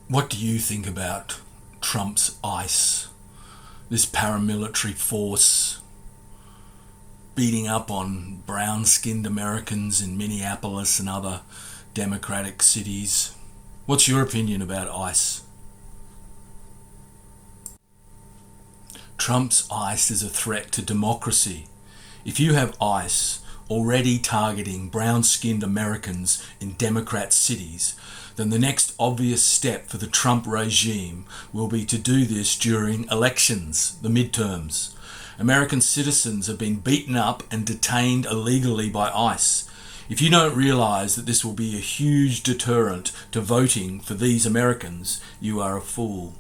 What do you think about Trump's ICE, this paramilitary force beating up on brown-skinned Americans in Minneapolis and other democratic cities? What's your opinion about ICE? Trump's ICE is a threat to democracy. If you have ICE already targeting brown-skinned Americans in Democrat cities, then the next obvious step for the Trump regime will be to do this during elections, the midterms. American citizens have been beaten up and detained illegally by ICE. If you don't realise that this will be a huge deterrent to voting for these Americans, you are a fool.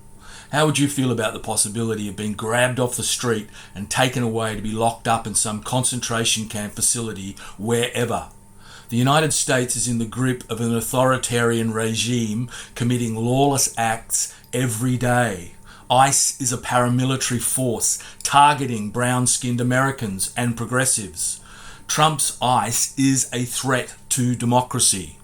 How would you feel about the possibility of being grabbed off the street and taken away to be locked up in some concentration camp facility wherever? The United States is in the grip of an authoritarian regime committing lawless acts every day. ICE is a paramilitary force targeting brown-skinned Americans and progressives. Trump's ICE is a threat to democracy.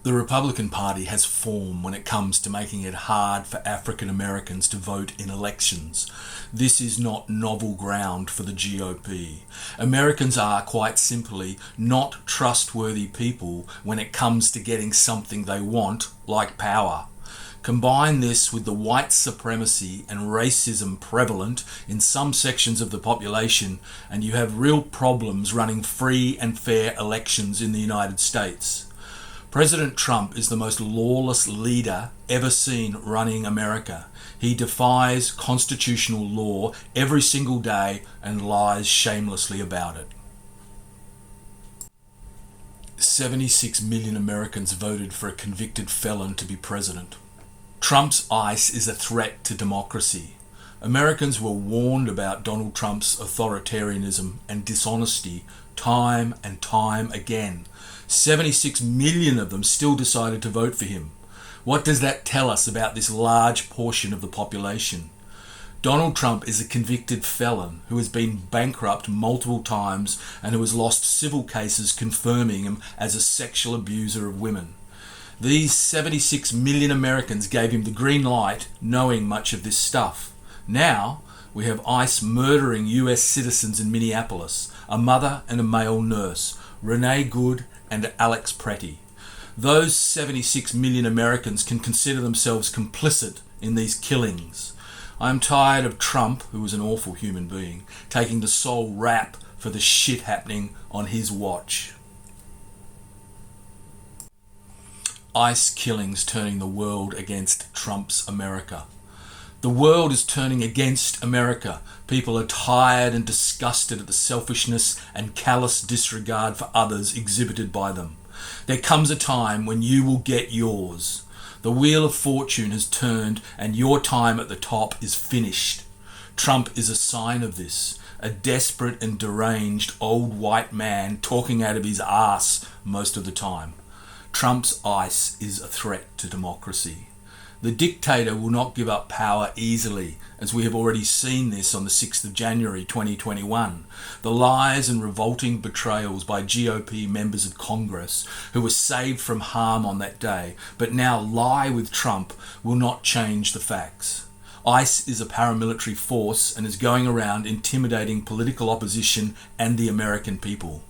The Republican Party has form when it comes to making it hard for African Americans to vote in elections. This is not novel ground for the GOP. Americans are, quite simply, not trustworthy people when it comes to getting something they want, like power. Combine this with the white supremacy and racism prevalent in some sections of the population, and you have real problems running free and fair elections in the United States. President Trump is the most lawless leader ever seen running America. He defies constitutional law every single day and lies shamelessly about it. 76 million Americans voted for a convicted felon to be president. Trump's ICE is a threat to democracy. Americans were warned about Donald Trump's authoritarianism and dishonesty time and time again. 76 million of them still decided to vote for him. What does that tell us about this large portion of the population? Donald Trump is a convicted felon who has been bankrupt multiple times and who has lost civil cases confirming him as a sexual abuser of women. These 76 million Americans gave him the green light, knowing much of this stuff. Now, we have ICE murdering US citizens in Minneapolis, a mother and a male nurse, Renee Good and Alex Pretty. Those 76 million Americans can consider themselves complicit in these killings. I am tired of Trump, who is an awful human being, taking the sole rap for the shit happening on his watch. ICE killings turning the world against Trump's America. The world is turning against America. People are tired and disgusted at the selfishness and callous disregard for others exhibited by them. There comes a time when you will get yours. The wheel of fortune has turned and your time at the top is finished. Trump is a sign of this. A desperate and deranged old white man talking out of his arse most of the time. Trump's ICE is a threat to democracy. The dictator will not give up power easily, as we have already seen this on the 6th of January 2021. The lies and revolting betrayals by GOP members of Congress who were saved from harm on that day, but now lie with Trump, will not change the facts. ICE is a paramilitary force and is going around intimidating political opposition and the American people.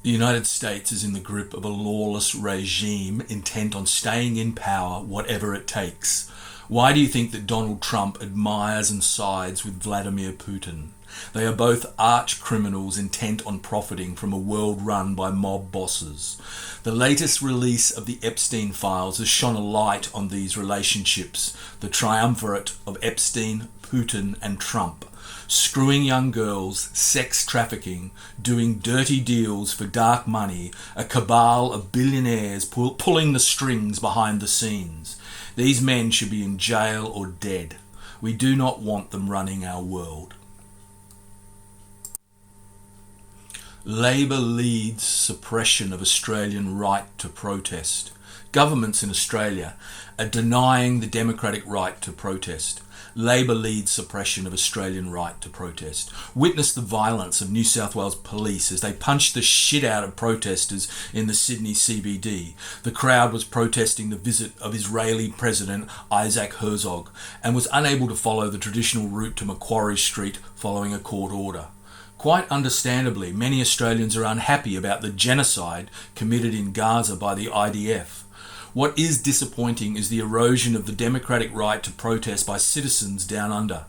The United States is in the grip of a lawless regime intent on staying in power whatever it takes. Why do you think that Donald Trump admires and sides with Vladimir Putin? They are both arch criminals intent on profiting from a world run by mob bosses. The latest release of the Epstein Files has shone a light on these relationships, the triumvirate of Epstein, Putin and Trump. Screwing young girls, sex trafficking, doing dirty deals for dark money, a cabal of billionaires pulling the strings behind the scenes. These men should be in jail or dead. We do not want them running our world. Labor leads suppression of Australian right to protest. Governments in Australia are denying the democratic right to protest. Labor leads suppression of Australian right to protest. Witness the violence of New South Wales police as they punched the shit out of protesters in the Sydney CBD. The crowd was protesting the visit of Israeli President Isaac Herzog and was unable to follow the traditional route to Macquarie Street following a court order. Quite understandably, many Australians are unhappy about the genocide committed in Gaza by the IDF. What is disappointing is the erosion of the democratic right to protest by citizens down under.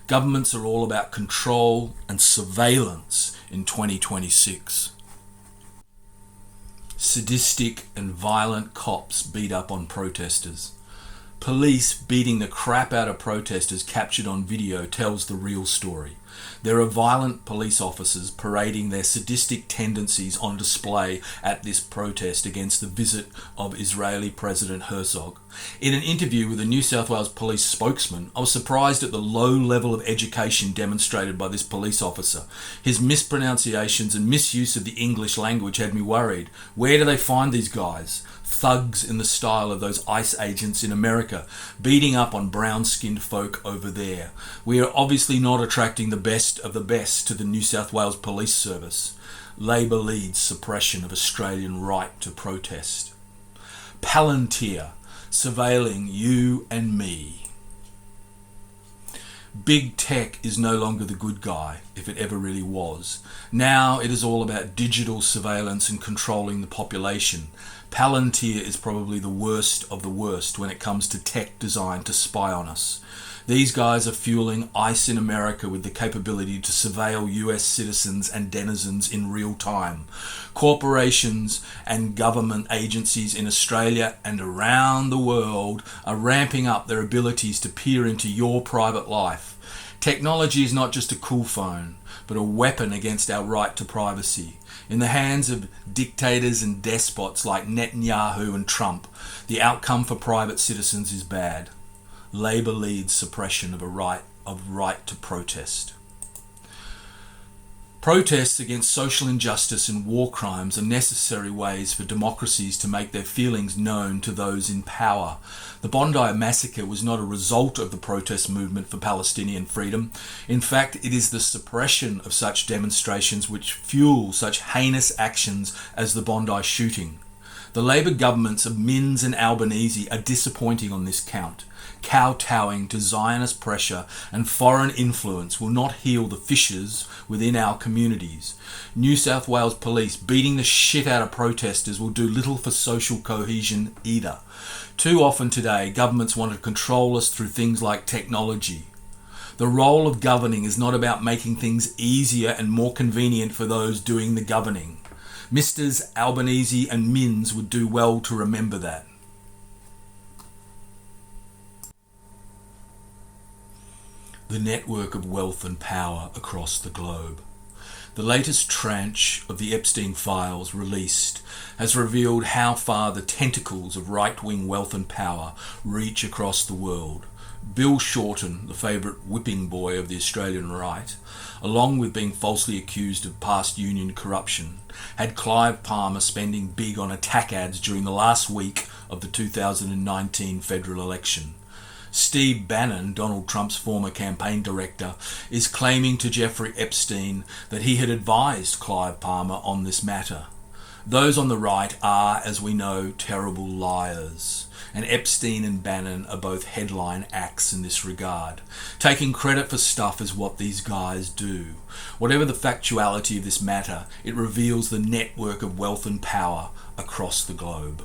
Governments are all about control and surveillance in 2026. Sadistic and violent cops beat up on protesters. Police beating the crap out of protesters captured on video tells the real story. There are violent police officers parading their sadistic tendencies on display at this protest against the visit of Israeli President Herzog. In an interview with a New South Wales police spokesman, I was surprised at the low level of education demonstrated by this police officer. His mispronunciations and misuse of the English language had me worried. Where do they find these guys? Thugs in the style of those ICE agents in America, beating up on brown-skinned folk over there. We are obviously not attracting the best of the best to the New South Wales Police Service. Labor leads suppression of Australian right to protest. Palantir, surveilling you and me. Big tech is no longer the good guy, if it ever really was. Now it is all about digital surveillance and controlling the population. Palantir is probably the worst of the worst when it comes to tech designed to spy on us. These guys are fueling ICE in America with the capability to surveil US citizens and denizens in real time. Corporations and government agencies in Australia and around the world are ramping up their abilities to peer into your private life. Technology is not just a cool phone, but a weapon against our right to privacy. In the hands of dictators and despots like Netanyahu and Trump, the outcome for private citizens is bad. Labor leads suppression of right to protest. Protests against social injustice and war crimes are necessary ways for democracies to make their feelings known to those in power. The Bondi massacre was not a result of the protest movement for Palestinian freedom. In fact, it is the suppression of such demonstrations which fuel such heinous actions as the Bondi shooting. The Labor governments of Minns and Albanese are disappointing on this count. Kowtowing to Zionist pressure and foreign influence will not heal the fissures within our communities. New South Wales police beating the shit out of protesters will do little for social cohesion either. Too often today, governments want to control us through things like technology. The role of governing is not about making things easier and more convenient for those doing the governing. Misters Albanese and Minns would do well to remember that. The network of wealth and power across the globe. The latest tranche of the Epstein Files released has revealed how far the tentacles of right-wing wealth and power reach across the world. Bill Shorten, the favourite whipping boy of the Australian right, along with being falsely accused of past union corruption, had Clive Palmer spending big on attack ads during the last week of the 2019 federal election. Steve Bannon, Donald Trump's former campaign director, is claiming to Jeffrey Epstein that he had advised Clive Palmer on this matter. Those on the right are, as we know, terrible liars, and Epstein and Bannon are both headline acts in this regard. Taking credit for stuff is what these guys do. Whatever the factuality of this matter, it reveals the network of wealth and power across the globe.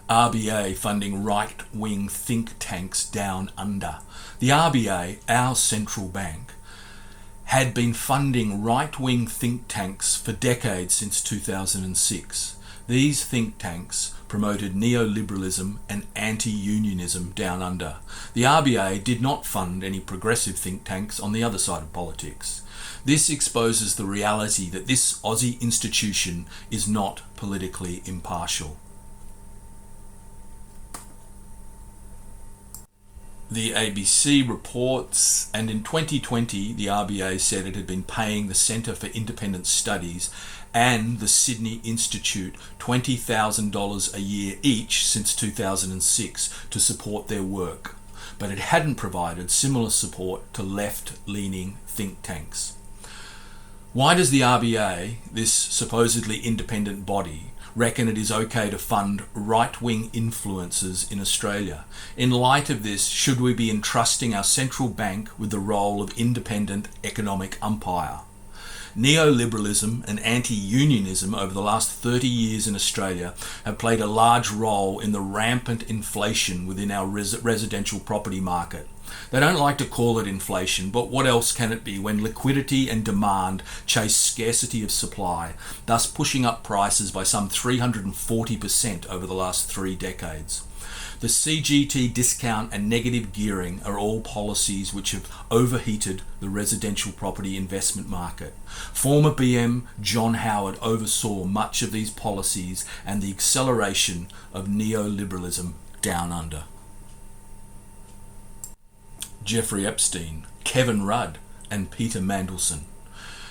RBA funding right-wing think tanks down under. The RBA, our central bank, had been funding right-wing think tanks for decades since 2006. These think tanks promoted neoliberalism and anti-unionism down under. The RBA did not fund any progressive think tanks on the other side of politics. This exposes the reality that this Aussie institution is not politically impartial. The ABC reports, and in 2020 the RBA said it had been paying the Centre for Independent Studies and the Sydney Institute $20,000 a year each since 2006 to support their work, but it hadn't provided similar support to left-leaning think tanks. Why does the RBA, this supposedly independent body, reckon it is okay to fund right-wing influences in Australia? In light of this, should we be entrusting our central bank with the role of independent economic umpire? Neoliberalism and anti-unionism over the last 30 years in Australia have played a large role in the rampant inflation within our residential property market. They don't like to call it inflation, but what else can it be when liquidity and demand chase scarcity of supply, thus pushing up prices by some 340% over the last 3 decades? The CGT discount and negative gearing are all policies which have overheated the residential property investment market. Former BM John Howard oversaw much of these policies and the acceleration of neoliberalism down under. Jeffrey Epstein, Kevin Rudd, and Peter Mandelson.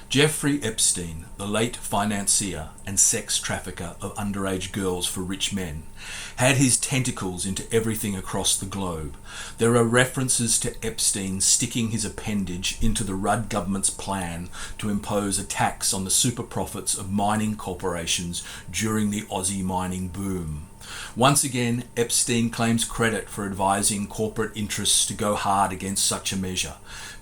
Jeffrey Epstein, the late financier and sex trafficker of underage girls for rich men, had his tentacles into everything across the globe. There are references to Epstein sticking his appendage into the Rudd government's plan to impose a tax on the super profits of mining corporations during the Aussie mining boom. Once again, Epstein claims credit for advising corporate interests to go hard against such a measure.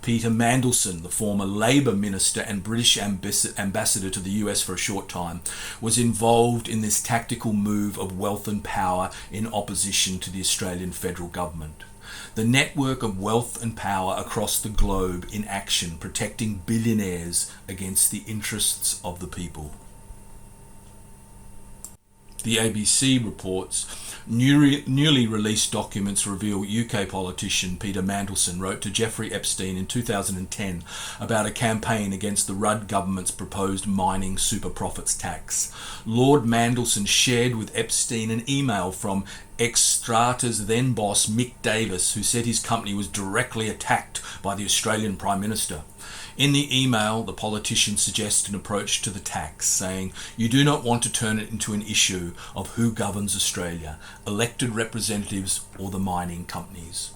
Peter Mandelson, the former Labour minister and British ambassador to the US for a short time, was involved in this tactical move of wealth and power in opposition to the Australian federal government. The network of wealth and power across the globe in action, protecting billionaires against the interests of the people. The ABC reports newly released documents reveal UK politician Peter Mandelson wrote to Jeffrey Epstein in 2010 about a campaign against the Rudd government's proposed mining super profits tax. Lord Mandelson shared with Epstein an email from ex-Strata's then boss Mick Davis, who said his company was directly attacked by the Australian Prime Minister. In the email, the politician suggests an approach to the tax, saying, "You do not want to turn it into an issue of who governs Australia, elected representatives or the mining companies.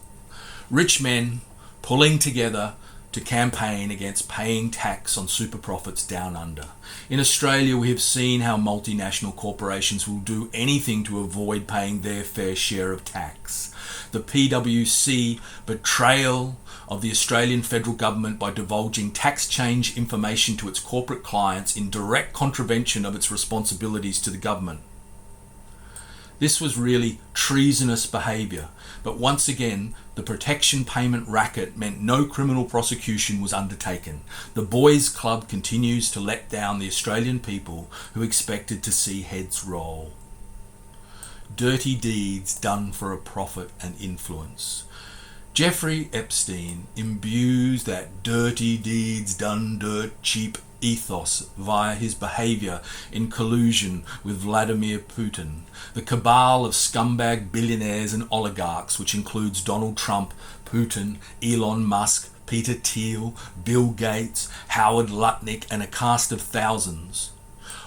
Rich men pulling together to campaign against paying tax on super profits down under. In Australia, we have seen how multinational corporations will do anything to avoid paying their fair share of tax. The PwC betrayal of the Australian federal government by divulging tax change information to its corporate clients in direct contravention of its responsibilities to the government. This was really treasonous behaviour, but once again, the protection payment racket meant no criminal prosecution was undertaken. The boys' club continues to let down the Australian people who expected to see heads roll. Dirty deeds done for a profit and influence. Jeffrey Epstein imbues that dirty deeds done dirt cheap ethos via his behaviour in collusion with Vladimir Putin, the cabal of scumbag billionaires and oligarchs, which includes Donald Trump, Putin, Elon Musk, Peter Thiel, Bill Gates, Howard Lutnick, and a cast of thousands,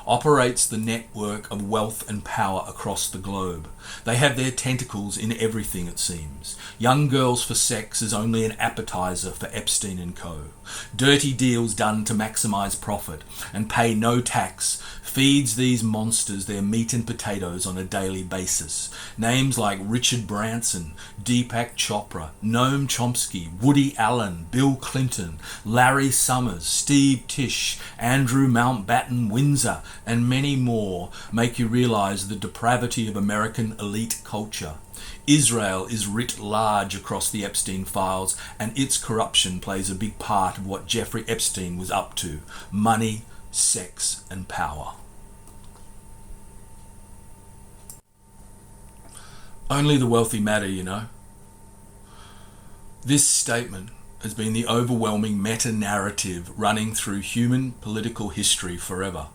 operates the network of wealth and power across the globe. They have their tentacles in everything, it seems. Young girls for sex is only an appetizer for Epstein and co. Dirty deals done to maximise profit and pay no tax feeds these monsters their meat and potatoes on a daily basis. Names like Richard Branson, Deepak Chopra, Noam Chomsky, Woody Allen, Bill Clinton, Larry Summers, Steve Tisch, Andrew Mountbatten Windsor, and many more make you realise the depravity of American elite culture. Israel is writ large across the Epstein Files, and its corruption plays a big part of what Jeffrey Epstein was up to: money, sex, and power. Only the wealthy matter, you know. This statement has been the overwhelming meta-narrative running through human political history forever.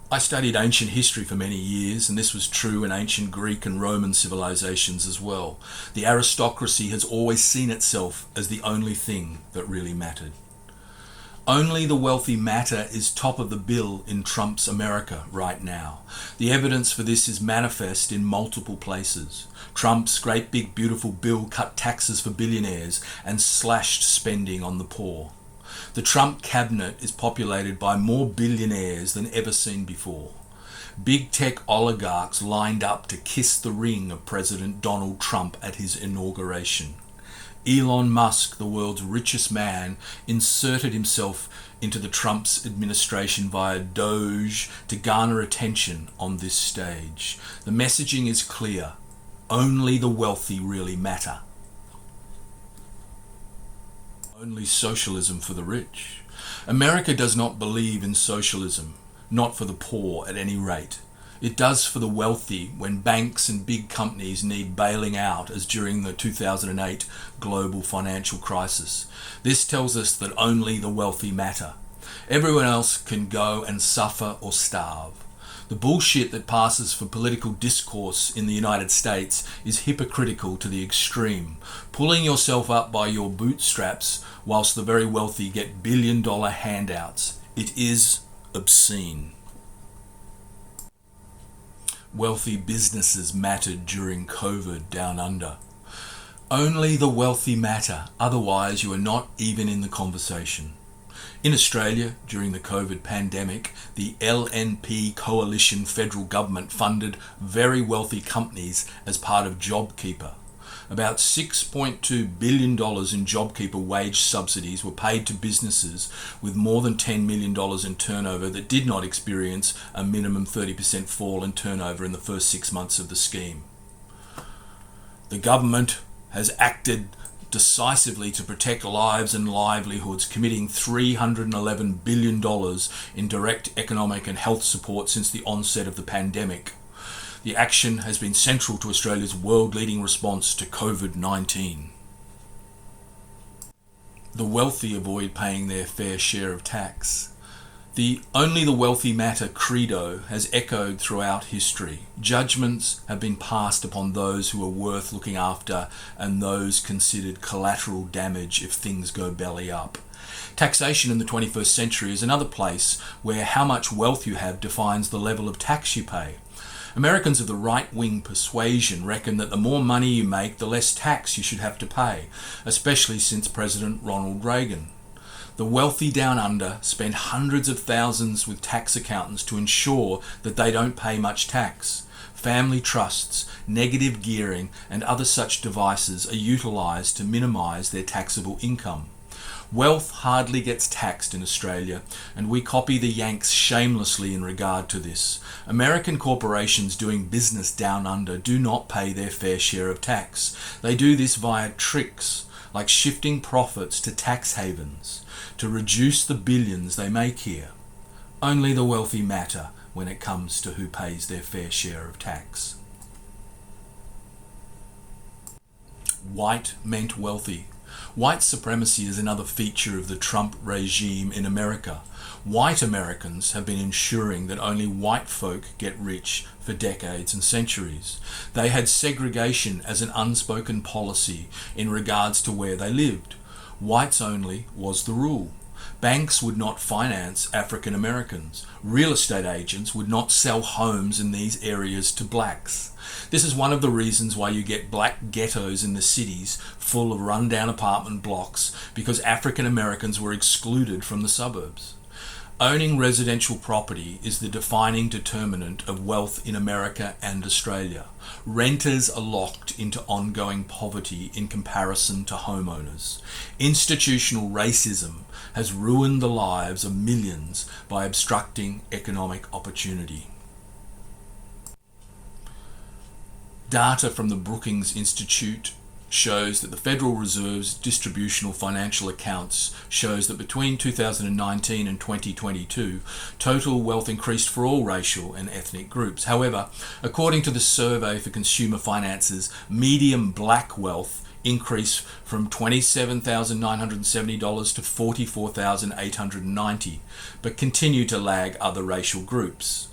I studied ancient history for many years, and this was true in ancient Greek and Roman civilizations as well. The aristocracy has always seen itself as the only thing that really mattered. Only the wealthy matter is top of the bill in Trump's America right now. The evidence for this is manifest in multiple places. Trump's great big beautiful bill cut taxes for billionaires and slashed spending on the poor. The Trump cabinet is populated by more billionaires than ever seen before. Big tech oligarchs lined up to kiss the ring of President Donald Trump at his inauguration. Elon Musk, the world's richest man, inserted himself into the Trump's administration via Doge to garner attention on this stage. The messaging is clear. Only the wealthy really matter. Only socialism for the rich. America does not believe in socialism, not for the poor at any rate. It does for the wealthy when banks and big companies need bailing out, as during the 2008 global financial crisis. This tells us that only the wealthy matter. Everyone else can go and suffer or starve. The bullshit that passes for political discourse in the United States is hypocritical to the extreme, pulling yourself up by your bootstraps whilst the very wealthy get billion-dollar handouts. It is obscene. Wealthy businesses mattered during COVID down under. Only the wealthy matter, otherwise you are not even in the conversation. In Australia, during the COVID pandemic, the LNP coalition federal government funded very wealthy companies as part of JobKeeper. About $6.2 billion in JobKeeper wage subsidies were paid to businesses with more than $10 million in turnover that did not experience a minimum 30% fall in turnover in the first 6 months of the scheme. The government has acted decisively to protect lives and livelihoods, committing $311 billion in direct economic and health support since the onset of the pandemic. The action has been central to Australia's world-leading response to COVID-19. The wealthy avoid paying their fair share of tax. The only the wealthy matter credo has echoed throughout history. Judgments have been passed upon those who are worth looking after and those considered collateral damage if things go belly up. Taxation in the 21st century is another place where how much wealth you have defines the level of tax you pay. Americans of the right-wing persuasion reckon that the more money you make, the less tax you should have to pay, especially since President Ronald Reagan. The wealthy down under spend hundreds of thousands with tax accountants to ensure that they don't pay much tax. Family trusts, negative gearing, and other such devices are utilised to minimise their taxable income. Wealth hardly gets taxed in Australia, and we copy the Yanks shamelessly in regard to this. American corporations doing business down under do not pay their fair share of tax. They do this via tricks, like shifting profits to tax havens, to reduce the billions they make here. Only the wealthy matter when it comes to who pays their fair share of tax. White meant wealthy. White supremacy is another feature of the Trump regime in America. White Americans have been ensuring that only white folk get rich for decades and centuries. They had segregation as an unspoken policy in regards to where they lived. Whites only was the rule. Banks would not finance African Americans. Real estate agents would not sell homes in these areas to blacks. This is one of the reasons why you get black ghettos in the cities full of rundown apartment blocks, because African Americans were excluded from the suburbs. Owning residential property is the defining determinant of wealth in America and Australia. Renters are locked into ongoing poverty in comparison to homeowners. Institutional racism has ruined the lives of millions by obstructing economic opportunity. Data from the Brookings Institute shows that the Federal Reserve's distributional financial accounts shows that between 2019 and 2022, total wealth increased for all racial and ethnic groups. However, according to the Survey for Consumer Finances, median black wealth increased from $27,970 to $44,890, but continued to lag other racial groups.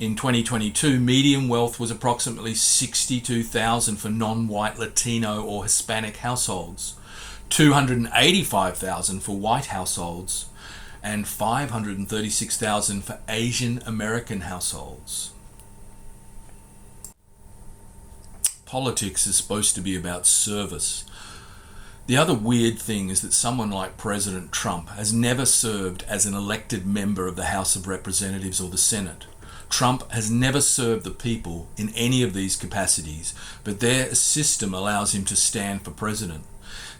In 2022, median wealth was approximately $62,000 for non-white Latino or Hispanic households, $285,000 for white households, and $536,000 for Asian American households. Politics is supposed to be about service. The other weird thing is that someone like President Trump has never served as an elected member of the House of Representatives or the Senate. Trump has never served the people in any of these capacities, but their system allows him to stand for president.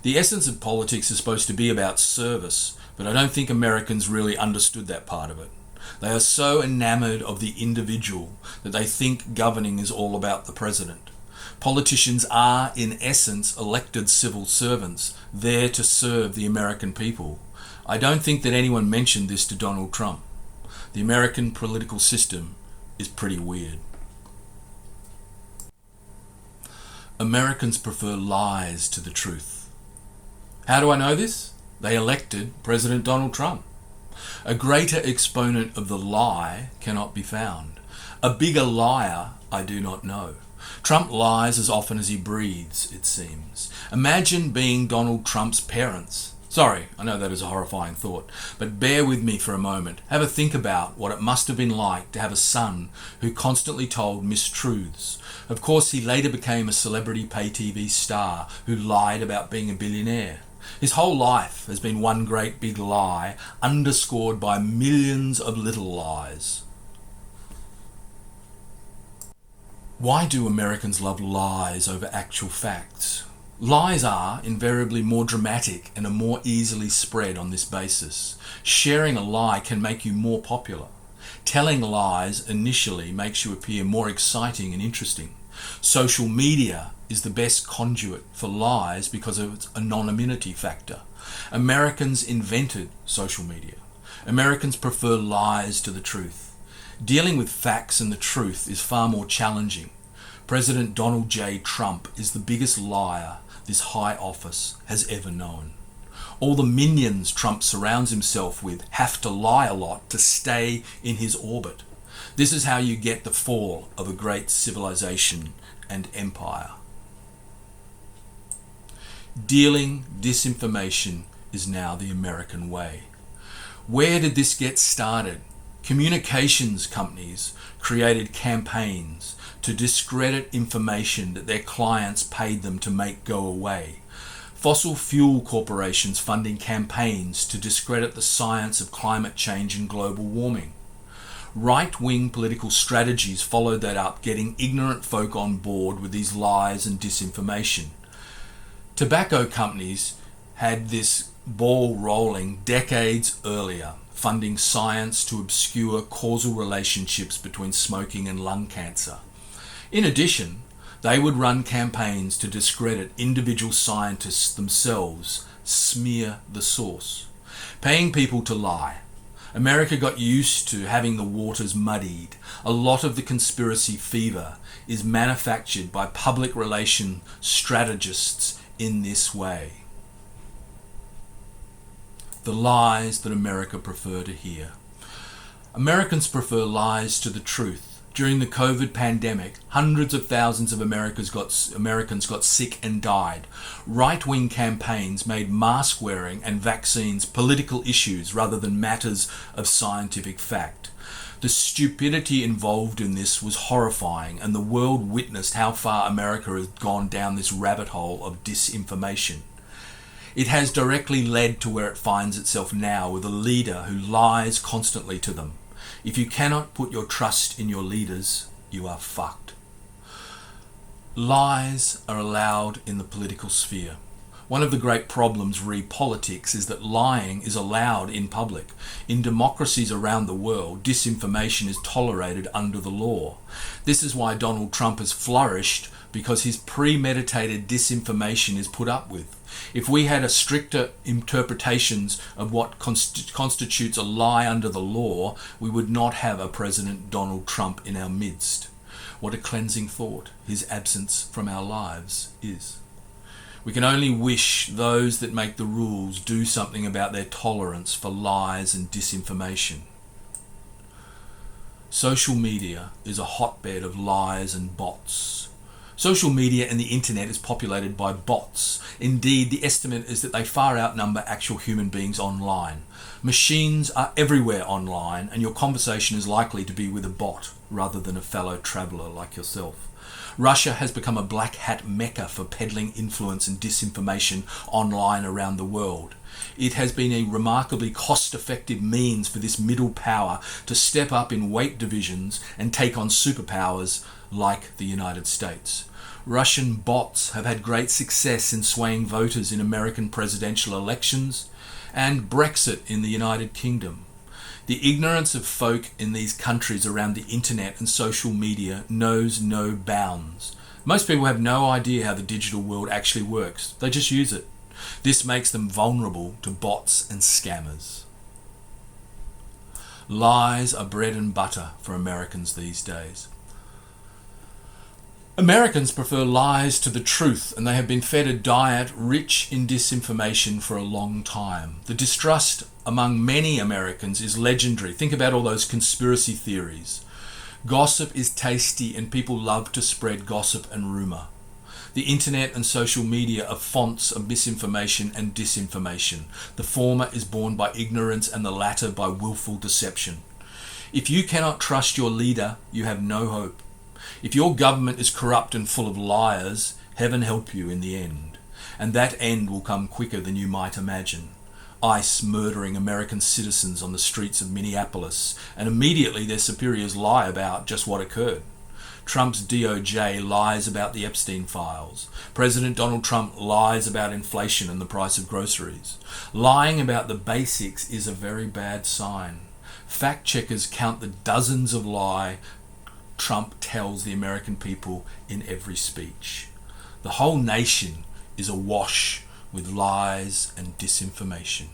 The essence of politics is supposed to be about service, but I don't think Americans really understood that part of it. They are so enamored of the individual that they think governing is all about the president. Politicians are, in essence, elected civil servants, there to serve the American people. I don't think that anyone mentioned this to Donald Trump. The American political system is pretty weird. Americans prefer lies to the truth. How do I know this? They elected President Donald Trump. A greater exponent of the lie cannot be found. A bigger liar I do not know. Trump lies as often as he breathes, it seems. Imagine being Donald Trump's parents. Sorry, I know that is a horrifying thought, but bear with me for a moment. Have a think about what it must have been like to have a son who constantly told mistruths. Of course, he later became a celebrity pay TV star who lied about being a billionaire. His whole life has been one great big lie, underscored by millions of little lies. Why do Americans love lies over actual facts? Lies are invariably more dramatic and are more easily spread on this basis. Sharing a lie can make you more popular. Telling lies initially makes you appear more exciting and interesting. Social media is the best conduit for lies because of its anonymity factor. Americans invented social media. Americans prefer lies to the truth. Dealing with facts and the truth is far more challenging. President Donald J. Trump is the biggest liar this high office has ever known. All the minions Trump surrounds himself with have to lie a lot to stay in his orbit. This is how you get the fall of a great civilization and empire. Dealing disinformation is now the American way. Where did this get started? Communications companies created campaigns to discredit information that their clients paid them to make go away. Fossil fuel corporations funding campaigns to discredit the science of climate change and global warming. Right-wing political strategies followed that up, getting ignorant folk on board with these lies and disinformation. Tobacco companies had this ball rolling decades earlier, funding science to obscure causal relationships between smoking and lung cancer. In addition, they would run campaigns to discredit individual scientists themselves, smear the source, paying people to lie. America got used to having the waters muddied. A lot of the conspiracy fever is manufactured by public relation strategists in this way. The lies that America prefer to hear. Americans prefer lies to the truth. During the COVID pandemic, hundreds of thousands of Americans got sick and died. Right-wing campaigns made mask wearing and vaccines political issues rather than matters of scientific fact. The stupidity involved in this was horrifying, and the world witnessed how far America has gone down this rabbit hole of disinformation. It has directly led to where it finds itself now, with a leader who lies constantly to them. If you cannot put your trust in your leaders, you are fucked. Lies are allowed in the political sphere. One of the great problems re politics is that lying is allowed in public. In democracies around the world, disinformation is tolerated under the law. This is why Donald Trump has flourished, because his premeditated disinformation is put up with. If we had a stricter interpretations of what constitutes a lie under the law, we would not have a President Donald Trump in our midst. What a cleansing thought his absence from our lives is. We can only wish those that make the rules do something about their tolerance for lies and disinformation. Social media is a hotbed of lies and bots. Social media and the internet is populated by bots. Indeed, the estimate is that they far outnumber actual human beings online. Machines are everywhere online, and your conversation is likely to be with a bot rather than a fellow traveller like yourself. Russia has become a black hat mecca for peddling influence and disinformation online around the world. It has been a remarkably cost-effective means for this middle power to step up in weight divisions and take on superpowers like the United States. Russian bots have had great success in swaying voters in American presidential elections and Brexit in the United Kingdom. The ignorance of folk in these countries around the internet and social media knows no bounds. Most people have no idea how the digital world actually works. They just use it. This makes them vulnerable to bots and scammers. Lies are bread and butter for Americans these days. Americans prefer lies to the truth, and they have been fed a diet rich in disinformation for a long time. The distrust among many Americans is legendary. Think about all those conspiracy theories. Gossip is tasty, and people love to spread gossip and rumour. The internet and social media are fonts of misinformation and disinformation. The former is born by ignorance and the latter by willful deception. If you cannot trust your leader, you have no hope. If your government is corrupt and full of liars, heaven help you in the end. And that end will come quicker than you might imagine. ICE murdering American citizens on the streets of Minneapolis, and immediately their superiors lie about just what occurred. Trump's DOJ lies about the Epstein Files. President Donald Trump lies about inflation and the price of groceries. Lying about the basics is a very bad sign. Fact checkers count the dozens of lies Trump tells the American people in every speech. The whole nation is awash with lies and disinformation.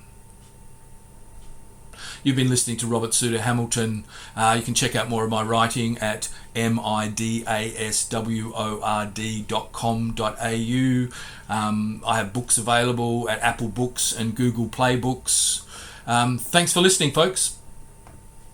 You've been listening to Robert Suter Hamilton. You can check out more of my writing at midasword.com.au. I have books available at Apple Books and Google Play Books. Thanks for listening, folks.